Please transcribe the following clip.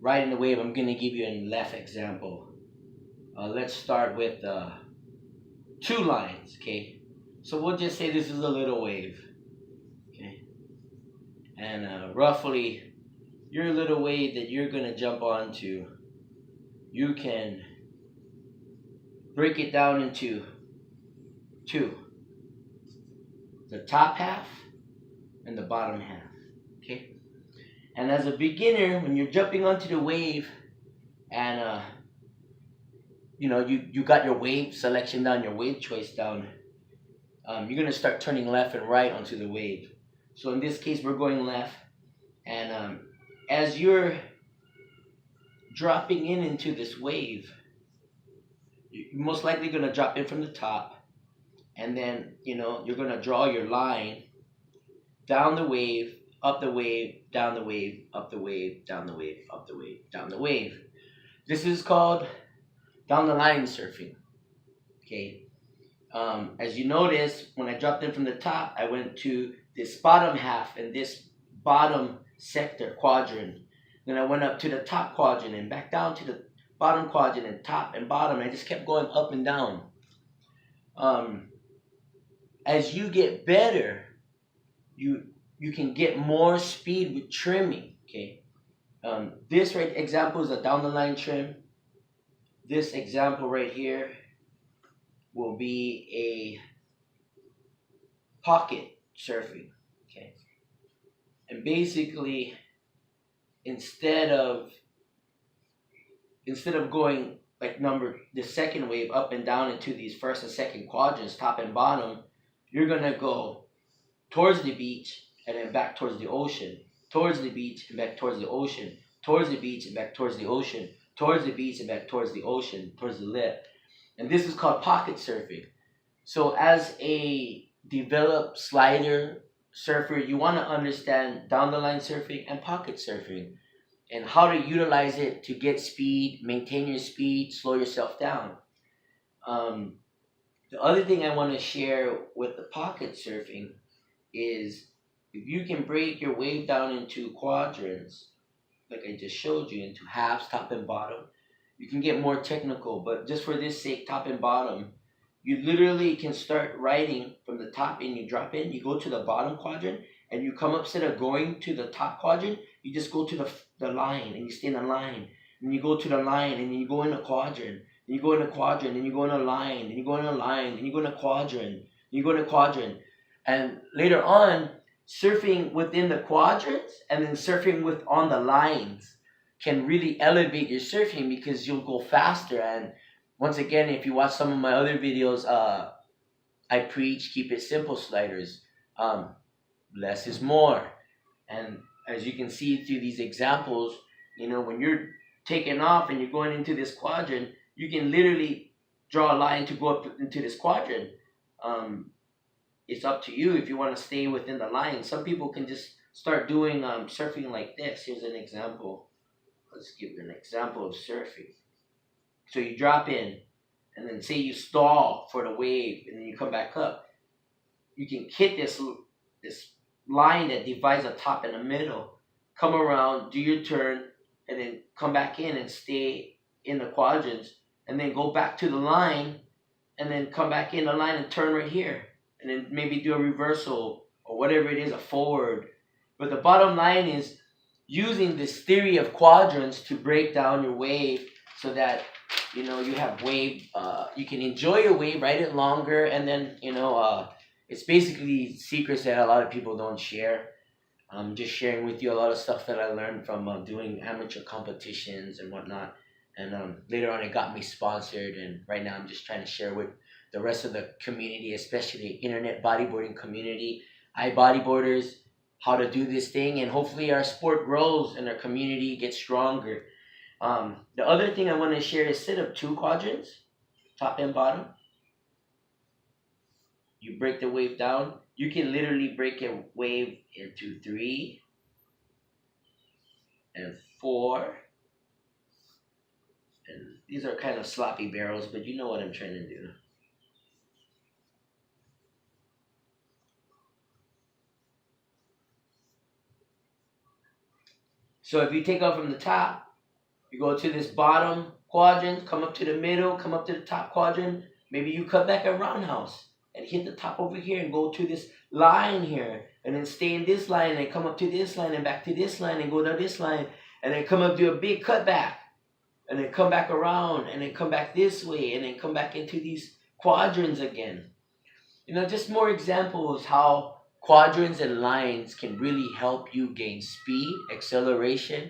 riding the wave, I'm going to give you a left example. Let's start with 2 lines, okay? So we'll just say this is a little wave, okay? And roughly, your little wave that you're going to jump onto, you can break it down into 2. The top half and the bottom half, okay? And as a beginner, when you're jumping onto the wave and you got your wave selection down, your wave choice down, you're going to start turning left and right onto the wave. So in this case, we're going left, and as you're dropping into this wave, you're most likely going to drop in from the top, and then you're going to draw your line down the wave, up the wave, down the wave, up the wave, down the wave, up the wave, down the wave. This is called down the line surfing, okay? As you notice, when I dropped in from the top, I went to this bottom half and this bottom sector quadrant. Then I went up to the top quadrant and back down to the bottom quadrant and top and bottom. I just kept going up and down. As you get better, you can get more speed with trimming, okay? This right example is a down the line trim. This example right here will be a pocket surfing, okay? And basically, instead of going like the second wave up and down into these first and second quadrants, top and bottom, you're gonna go towards the beach and then back towards the ocean, towards the beach and back towards the ocean, towards the beach and back towards the ocean, towards the beach and back towards the ocean, towards the lip. And this is called pocket surfing. So as a developed slider surfer, you want to understand down the line surfing and pocket surfing and how to utilize it to get speed, maintain your speed, slow yourself down. The other thing I want to share with the pocket surfing is if you can break your wave down into quadrants, like I just showed you, into halves, top and bottom, you can get more technical. But just for this sake, top and bottom, you literally can start riding from the top and you drop in, you go to the bottom quadrant, and you come up, instead of going to the top quadrant, you just go to the line and you stay in the line. And you go to the line and then you go in a quadrant. And you go in a quadrant and you go in a line. And you go in a line and you go in a quadrant. And you go in a quadrant. And later on, surfing within the quadrants and then surfing on the lines can really elevate your surfing because you'll go faster. And once again, if you watch some of my other videos, I preach keep it simple sliders. Less is more. And as you can see through these examples, when you're taking off and you're going into this quadrant, you can literally draw a line to go up into this quadrant. It's up to you if you want to stay within the line. Some people can just start doing surfing like this. Here's an example. Let's give an example of surfing. So you drop in, and then say you stall for the wave, and then you come back up. You can hit this line that divides the top and the middle. Come around, do your turn, and then come back in and stay in the quadrants, and then go back to the line, and then come back in the line and turn right here. And then maybe do a reversal or whatever it is, a forward. But the bottom line is using this theory of quadrants to break down your wave so that you have wave, you can enjoy your wave, ride it longer, and then it's basically secrets that a lot of people don't share. I'm just sharing with you a lot of stuff that I learned from doing amateur competitions and whatnot. And later on, it got me sponsored, and right now I'm just trying to share with the rest of the community, especially the internet bodyboarding community, bodyboarders, how to do this thing, and hopefully our sport grows and our community gets stronger. The other thing I want to share is set up 2 quadrants, top and bottom. You break the wave down. You can literally break a wave into 3 and 4. And these are kind of sloppy barrels, but you know what I'm trying to do. So if you take off from the top, You go to this bottom quadrant, come up to the middle, come up to the top quadrant. Maybe you cut back a roundhouse and hit the top over here and go to this line here and then stay in this line and come up to this line and back to this line and go to this line and then come up to a big cutback and then come back around and then come back this way and then come back into these quadrants again. Just more examples how quadrants and lines can really help you gain speed, acceleration,